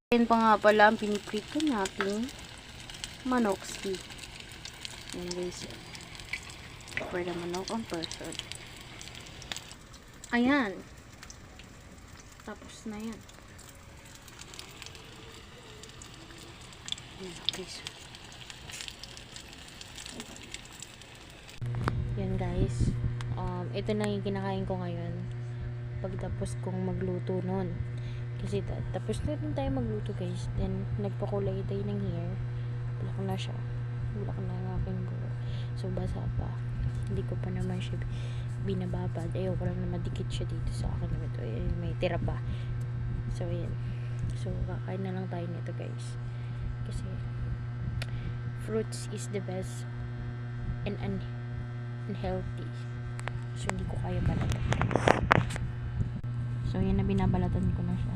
Yan pa nga pala ang piniprito natin manok stick. Yan guys. For the manok on person. Ayan. Tapos na yan. Ayan guys. Yan guys. Ito na yung kinakain ko ngayon. Pagtapos kong magluto nun. Kasi tapos na rin tayo magluto guys. Then nagpakulay tayo ng hair. Bulak na siya. Bulak na yung aking buhok. So basa pa. Hindi ko pa naman siya binababad. Ayoko lang na madikit siya dito sa akin. Ito, may tira pa. So ayan. So kakain na lang tayo nito guys. Kasi fruits is the best and unhealthy. So hindi ko kaya balatan guys. So yan na, binabalatan ko na siya.